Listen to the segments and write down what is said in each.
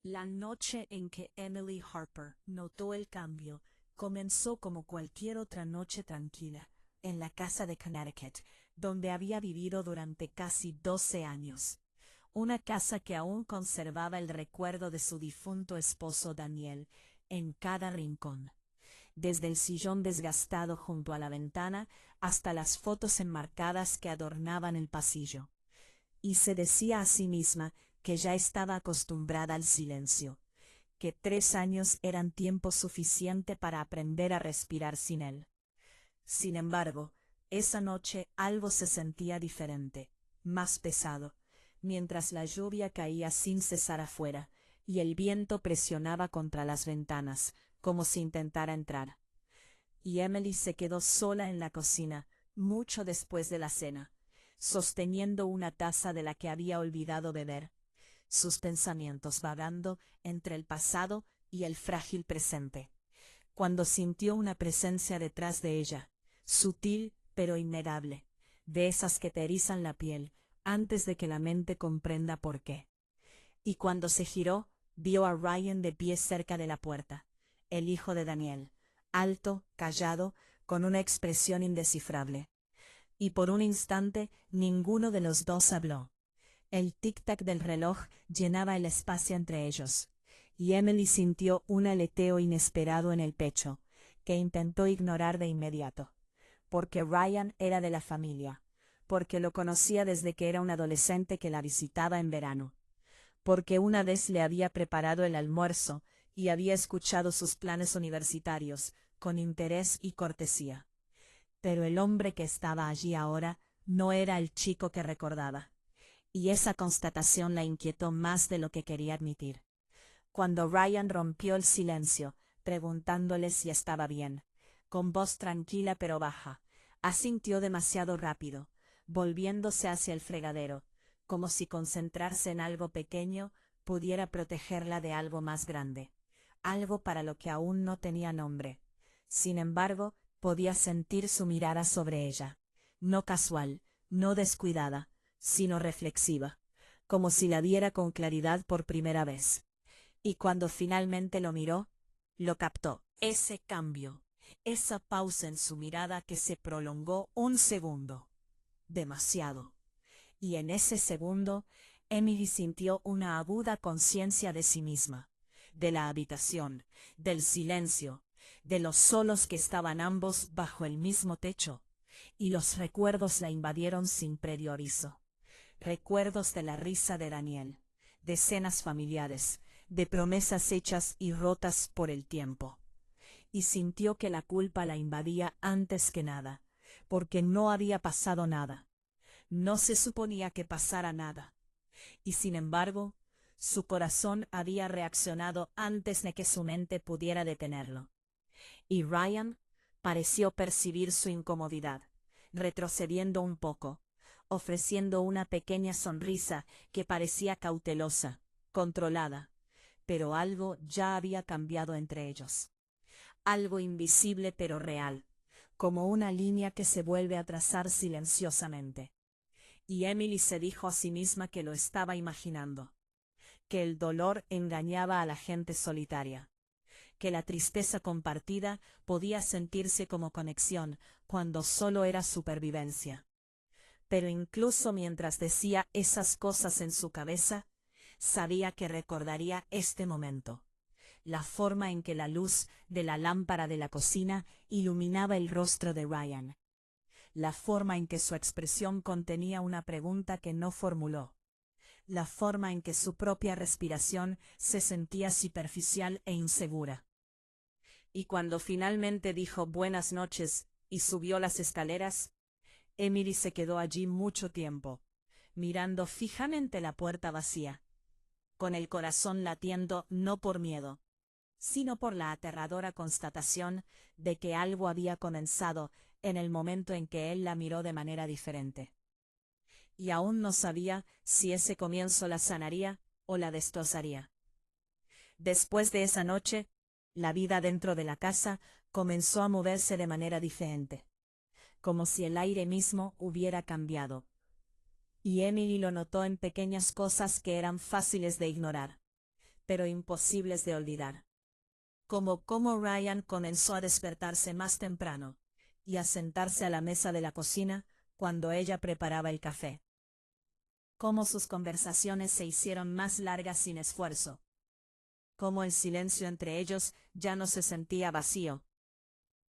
La noche en que Emily Harper notó el cambio comenzó como cualquier otra noche tranquila, en la casa de Connecticut, donde había vivido durante casi 12 años. Una casa que aún conservaba el recuerdo de su difunto esposo Daniel en cada rincón, desde el sillón desgastado junto a la ventana hasta las fotos enmarcadas que adornaban el pasillo. Y se decía a sí misma que ya estaba acostumbrada al silencio, que 3 años eran tiempo suficiente para aprender a respirar sin él. Sin embargo, esa noche algo se sentía diferente, más pesado, mientras la lluvia caía sin cesar afuera, y el viento presionaba contra las ventanas, como si intentara entrar. Y Emily se quedó sola en la cocina, mucho después de la cena, sosteniendo una taza de la que había olvidado beber, sus pensamientos vagando entre el pasado y el frágil presente, cuando sintió una presencia detrás de ella, sutil pero innegable, de esas que te erizan la piel antes de que la mente comprenda por qué. Y cuando se giró, vio a Ryan de pie cerca de la puerta, el hijo de Daniel, alto, callado, con una expresión indescifrable. Y por un instante ninguno de los dos habló. El tic-tac del reloj llenaba el espacio entre ellos, y Emily sintió un aleteo inesperado en el pecho, que intentó ignorar de inmediato, porque Ryan era de la familia, porque lo conocía desde que era un adolescente que la visitaba en verano, porque una vez le había preparado el almuerzo y había escuchado sus planes universitarios con interés y cortesía. Pero el hombre que estaba allí ahora no era el chico que recordaba, y esa constatación la inquietó más de lo que quería admitir. Cuando Ryan rompió el silencio, preguntándole si estaba bien, con voz tranquila pero baja, asintió demasiado rápido, volviéndose hacia el fregadero, como si concentrarse en algo pequeño pudiera protegerla de algo más grande, algo para lo que aún no tenía nombre. Sin embargo, podía sentir su mirada sobre ella, no casual, no descuidada, sino reflexiva, como si la viera con claridad por primera vez. Y cuando finalmente lo miró, lo captó. Ese cambio, esa pausa en su mirada que se prolongó un segundo. Demasiado. Y en ese segundo, Emily sintió una aguda conciencia de sí misma, de la habitación, del silencio, de los solos que estaban ambos bajo el mismo techo, y los recuerdos la invadieron sin previo aviso. Recuerdos de la risa de Daniel, de cenas familiares, de promesas hechas y rotas por el tiempo. Y sintió que la culpa la invadía antes que nada, porque no había pasado nada. No se suponía que pasara nada. Y sin embargo, su corazón había reaccionado antes de que su mente pudiera detenerlo. Y Ryan pareció percibir su incomodidad, retrocediendo un poco, ofreciendo una pequeña sonrisa que parecía cautelosa, controlada, pero algo ya había cambiado entre ellos. Algo invisible pero real, como una línea que se vuelve a trazar silenciosamente. Y Emily se dijo a sí misma que lo estaba imaginando, que el dolor engañaba a la gente solitaria, que la tristeza compartida podía sentirse como conexión cuando solo era supervivencia. Pero incluso mientras decía esas cosas en su cabeza, sabía que recordaría este momento, la forma en que la luz de la lámpara de la cocina iluminaba el rostro de Ryan, la forma en que su expresión contenía una pregunta que no formuló, la forma en que su propia respiración se sentía superficial e insegura. Y cuando finalmente dijo buenas noches y subió las escaleras, Emily se quedó allí mucho tiempo, mirando fijamente la puerta vacía, con el corazón latiendo no por miedo, sino por la aterradora constatación de que algo había comenzado en el momento en que él la miró de manera diferente. Y aún no sabía si ese comienzo la sanaría o la destrozaría. Después de esa noche, la vida dentro de la casa comenzó a moverse de manera diferente, como si el aire mismo hubiera cambiado. Y Emily lo notó en pequeñas cosas que eran fáciles de ignorar. pero imposibles de olvidar. Como Ryan comenzó a despertarse más temprano y a sentarse a la mesa de la cocina cuando ella preparaba el café. Cómo sus conversaciones se hicieron más largas sin esfuerzo. Cómo el silencio entre ellos ya no se sentía vacío.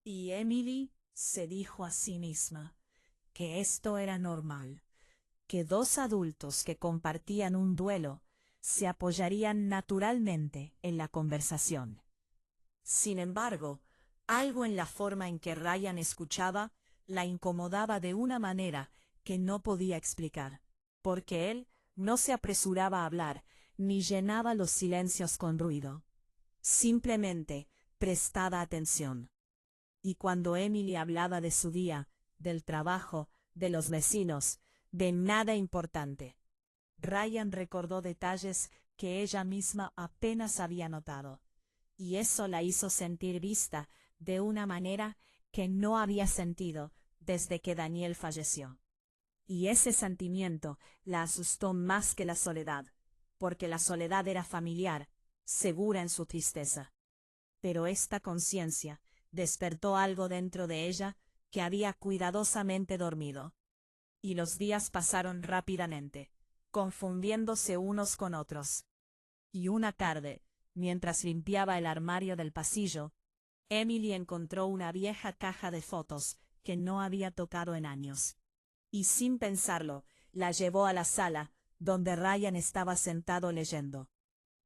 Y Emily se dijo a sí misma que esto era normal, que dos adultos que compartían un duelo se apoyarían naturalmente en la conversación. Sin embargo, algo en la forma en que Ryan escuchaba la incomodaba de una manera que no podía explicar, porque él no se apresuraba a hablar, ni llenaba los silencios con ruido. Simplemente prestaba atención. Y cuando Emily hablaba de su día, del trabajo, de los vecinos, de nada importante, Ryan recordó detalles que ella misma apenas había notado, y eso la hizo sentir vista de una manera que no había sentido desde que Daniel falleció. Y ese sentimiento la asustó más que la soledad, porque la soledad era familiar, segura en su tristeza. Pero esta conciencia despertó algo dentro de ella que había cuidadosamente dormido. Y los días pasaron rápidamente, confundiéndose unos con otros. Y una tarde, mientras limpiaba el armario del pasillo, Emily encontró una vieja caja de fotos que no había tocado en años. Y sin pensarlo, la llevó a la sala, donde Ryan estaba sentado leyendo.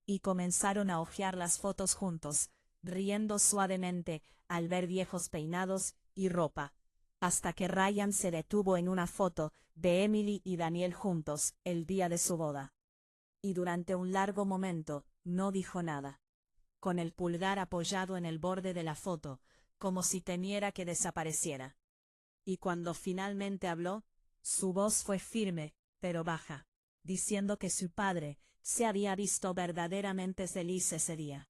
Y comenzaron a hojear las fotos juntos, riendo suavemente al ver viejos peinados y ropa, hasta que Ryan se detuvo en una foto de Emily y Daniel juntos el día de su boda. Y durante un largo momento no dijo nada, con el pulgar apoyado en el borde de la foto, como si temiera que desapareciera. Y cuando finalmente habló, su voz fue firme, pero baja, diciendo que su padre se había visto verdaderamente feliz ese día.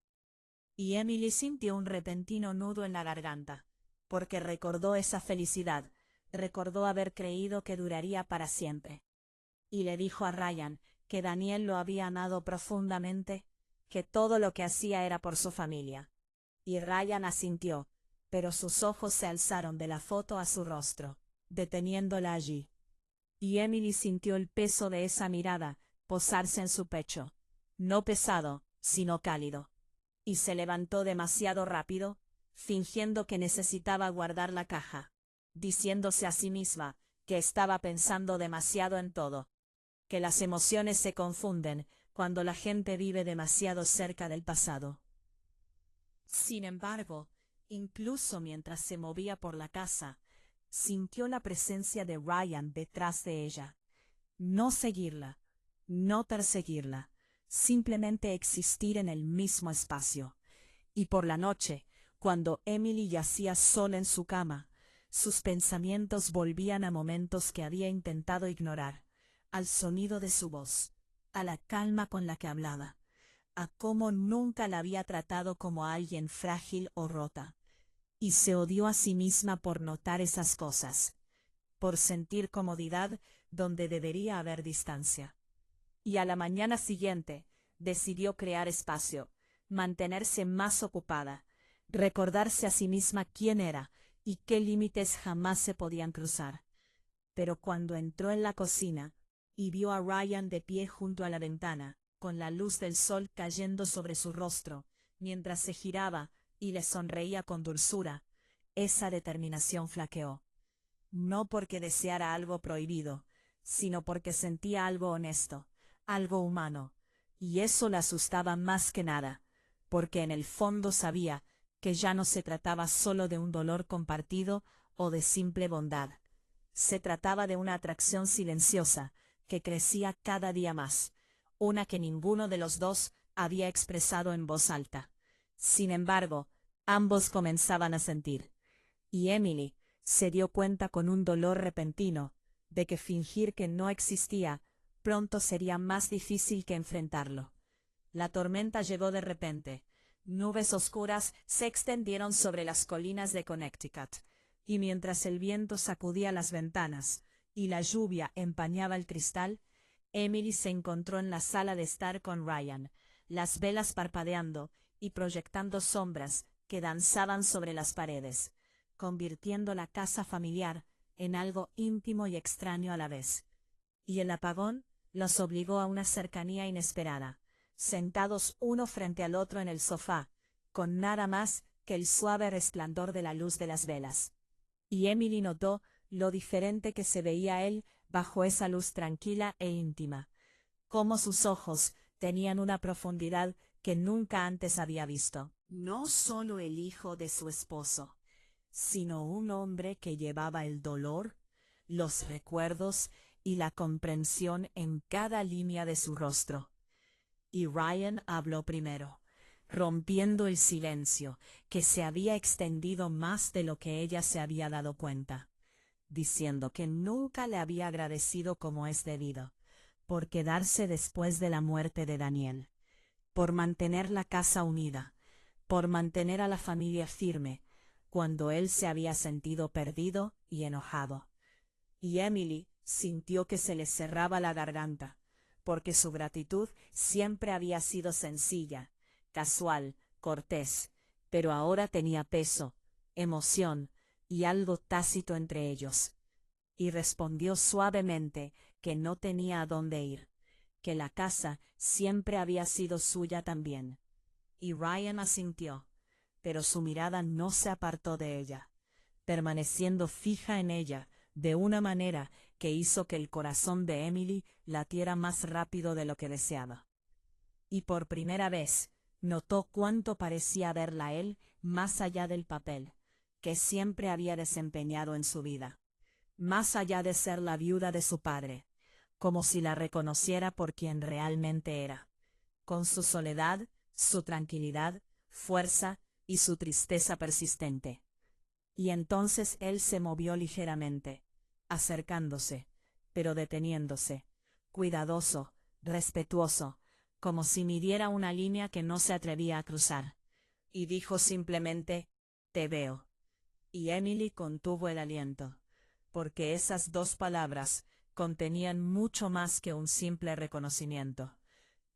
Y Emily sintió un repentino nudo en la garganta, porque recordó esa felicidad, recordó haber creído que duraría para siempre. Y le dijo a Ryan que Daniel lo había amado profundamente, que todo lo que hacía era por su familia. Y Ryan asintió, pero sus ojos se alzaron de la foto a su rostro, deteniéndola allí. Y Emily sintió el peso de esa mirada posarse en su pecho, no pesado, sino cálido. Y se levantó demasiado rápido, fingiendo que necesitaba guardar la caja, diciéndose a sí misma que estaba pensando demasiado en todo, que las emociones se confunden cuando la gente vive demasiado cerca del pasado. Sin embargo, incluso mientras se movía por la casa, sintió la presencia de Ryan detrás de ella. No seguirla, no perseguirla, simplemente existir en el mismo espacio. Y por la noche, cuando Emily yacía sola en su cama, sus pensamientos volvían a momentos que había intentado ignorar, al sonido de su voz, a la calma con la que hablaba, a cómo nunca la había tratado como a alguien frágil o rota. Y se odió a sí misma por notar esas cosas, por sentir comodidad donde debería haber distancia. Y a la mañana siguiente, decidió crear espacio, mantenerse más ocupada, recordarse a sí misma quién era y qué límites jamás se podían cruzar. Pero cuando entró en la cocina y vio a Ryan de pie junto a la ventana, con la luz del sol cayendo sobre su rostro, mientras se giraba y le sonreía con dulzura, esa determinación flaqueó. No porque deseara algo prohibido, sino porque sentía algo honesto, algo humano, y eso la asustaba más que nada, porque en el fondo sabía que ya no se trataba solo de un dolor compartido o de simple bondad. Se trataba de una atracción silenciosa, que crecía cada día más, una que ninguno de los dos había expresado en voz alta. Sin embargo, ambos comenzaban a sentir. Y Emily se dio cuenta con un dolor repentino de que fingir que no existía pronto sería más difícil que enfrentarlo. La tormenta llegó de repente. Nubes oscuras se extendieron sobre las colinas de Connecticut, y mientras el viento sacudía las ventanas y la lluvia empañaba el cristal, Emily se encontró en la sala de estar con Ryan, las velas parpadeando y proyectando sombras que danzaban sobre las paredes, convirtiendo la casa familiar en algo íntimo y extraño a la vez. Y el apagón los obligó a una cercanía inesperada, sentados uno frente al otro en el sofá, con nada más que el suave resplandor de la luz de las velas. Y Emily notó lo diferente que se veía él bajo esa luz tranquila e íntima, cómo sus ojos tenían una profundidad que nunca antes había visto. No solo el hijo de su esposo, sino un hombre que llevaba el dolor, los recuerdos y la comprensión en cada línea de su rostro. Y Ryan habló primero, rompiendo el silencio que se había extendido más de lo que ella se había dado cuenta, diciendo que nunca le había agradecido como es debido, por quedarse después de la muerte de Daniel, por mantener la casa unida, por mantener a la familia firme, cuando él se había sentido perdido y enojado. Y Emily sintió que se le cerraba la garganta, porque su gratitud siempre había sido sencilla, casual, cortés, pero ahora tenía peso, emoción y algo tácito entre ellos. Y respondió suavemente que no tenía a dónde ir, que la casa siempre había sido suya también. Y Ryan asintió, pero su mirada no se apartó de ella, permaneciendo fija en ella de una manera que hizo que el corazón de Emily latiera más rápido de lo que deseaba. Y por primera vez notó cuánto parecía verla él más allá del papel que siempre había desempeñado en su vida, más allá de ser la viuda de su padre, como si la reconociera por quien realmente era, con su soledad, su tranquilidad, fuerza y su tristeza persistente. Y entonces él se movió ligeramente, acercándose, pero deteniéndose, cuidadoso, respetuoso, como si midiera una línea que no se atrevía a cruzar. Y dijo simplemente, «Te veo». Y Emily contuvo el aliento, porque esas dos palabras contenían mucho más que un simple reconocimiento.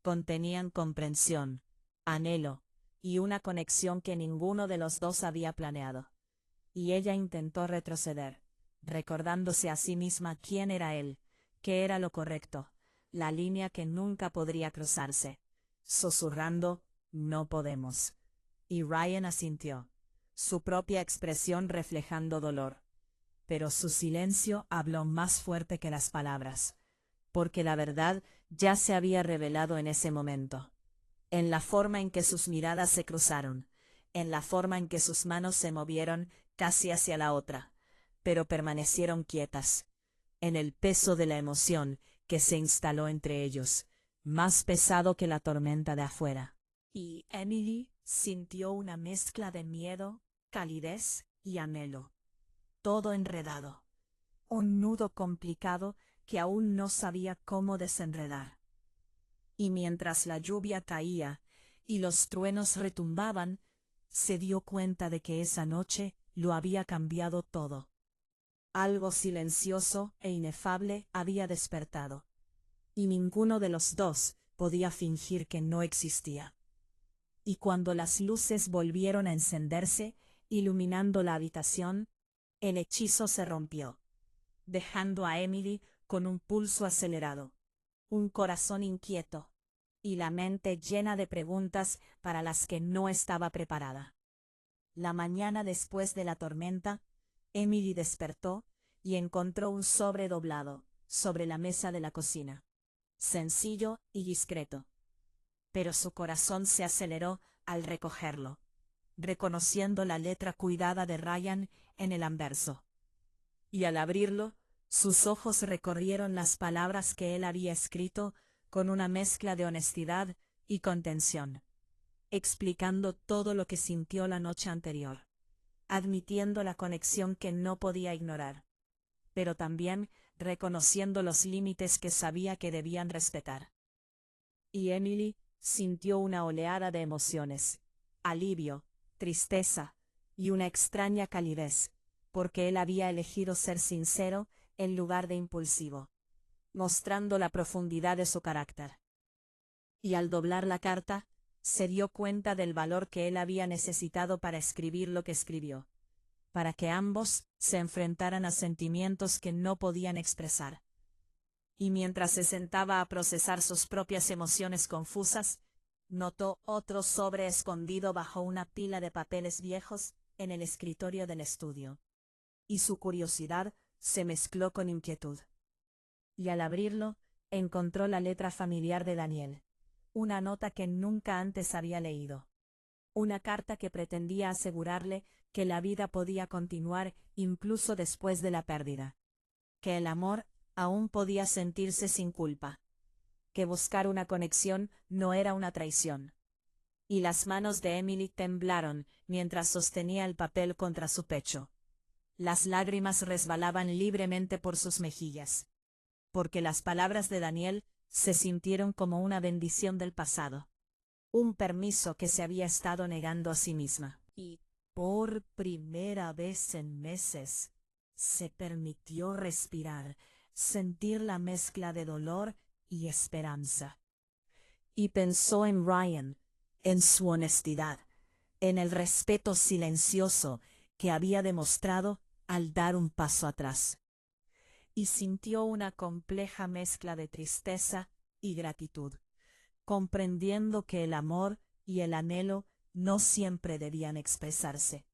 Contenían comprensión, anhelo y una conexión que ninguno de los dos había planeado. Y ella intentó retroceder, recordándose a sí misma quién era él, qué era lo correcto, la línea que nunca podría cruzarse, susurrando, «No podemos». Y Ryan asintió, su propia expresión reflejando dolor. Pero su silencio habló más fuerte que las palabras, porque la verdad ya se había revelado en ese momento, en la forma en que sus miradas se cruzaron, en la forma en que sus manos se movieron casi hacia la otra, pero permanecieron quietas, en el peso de la emoción que se instaló entre ellos, más pesado que la tormenta de afuera. Y Emily sintió una mezcla de miedo, calidez y anhelo, todo enredado, un nudo complicado que aún no sabía cómo desenredar. Y mientras la lluvia caía y los truenos retumbaban, se dio cuenta de que esa noche lo había cambiado todo. Algo silencioso e inefable había despertado, y ninguno de los dos podía fingir que no existía. Y cuando las luces volvieron a encenderse, iluminando la habitación, el hechizo se rompió, dejando a Emily con un pulso acelerado, un corazón inquieto, y la mente llena de preguntas para las que no estaba preparada. La mañana después de la tormenta, Emily despertó y encontró un sobre doblado sobre la mesa de la cocina, sencillo y discreto. Pero su corazón se aceleró al recogerlo, reconociendo la letra cuidada de Ryan en el anverso. Y al abrirlo, sus ojos recorrieron las palabras que él había escrito con una mezcla de honestidad y contención, explicando todo lo que sintió la noche anterior, admitiendo la conexión que no podía ignorar, pero también reconociendo los límites que sabía que debían respetar. Y Emily sintió una oleada de emociones, alivio, tristeza y una extraña calidez, porque él había elegido ser sincero en lugar de impulsivo, mostrando la profundidad de su carácter. Y al doblar la carta, se dio cuenta del valor que él había necesitado para escribir lo que escribió, para que ambos se enfrentaran a sentimientos que no podían expresar. Y mientras se sentaba a procesar sus propias emociones confusas, notó otro sobre escondido bajo una pila de papeles viejos en el escritorio del estudio. Y su curiosidad se mezcló con inquietud. Y al abrirlo, encontró la letra familiar de Daniel, una nota que nunca antes había leído. Una carta que pretendía asegurarle que la vida podía continuar incluso después de la pérdida, que el amor aún podía sentirse sin culpa, que buscar una conexión no era una traición. Y las manos de Emily temblaron mientras sostenía el papel contra su pecho. Las lágrimas resbalaban libremente por sus mejillas, porque las palabras de Daniel se sintieron como una bendición del pasado, un permiso que se había estado negando a sí misma. Y, por primera vez en meses, se permitió respirar, sentir la mezcla de dolor y esperanza. Y pensó en Ryan, en su honestidad, en el respeto silencioso que había demostrado al dar un paso atrás. Y sintió una compleja mezcla de tristeza y gratitud, comprendiendo que el amor y el anhelo no siempre debían expresarse,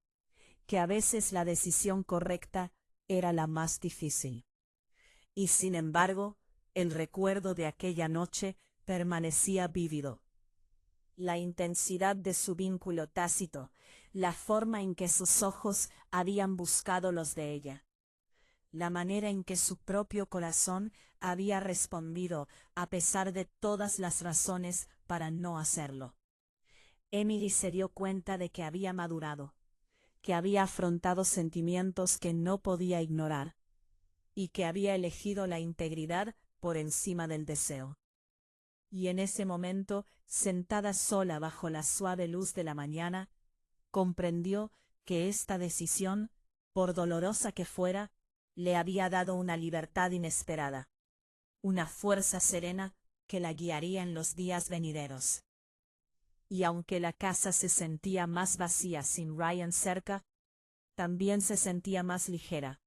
que a veces la decisión correcta era la más difícil. Y sin embargo, el recuerdo de aquella noche permanecía vívido. La intensidad de su vínculo tácito, la forma en que sus ojos habían buscado los de ella, la manera en que su propio corazón había respondido a pesar de todas las razones para no hacerlo. Emily se dio cuenta de que había madurado, que había afrontado sentimientos que no podía ignorar, y que había elegido la integridad por encima del deseo. Y en ese momento, sentada sola bajo la suave luz de la mañana, comprendió que esta decisión, por dolorosa que fuera, le había dado una libertad inesperada, una fuerza serena que la guiaría en los días venideros. Y aunque la casa se sentía más vacía sin Ryan cerca, también se sentía más ligera,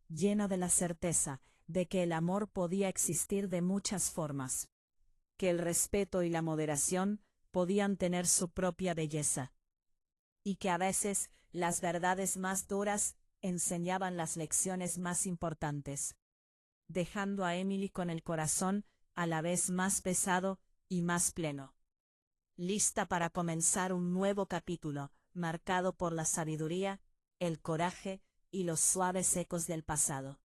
llena de la certeza de que el amor podía existir de muchas formas, que el respeto y la moderación podían tener su propia belleza, y que a veces las verdades más duras enseñaban las lecciones más importantes, dejando a Emily con el corazón a la vez más pesado y más pleno, lista para comenzar un nuevo capítulo, marcado por la sabiduría, el coraje y los suaves ecos del pasado.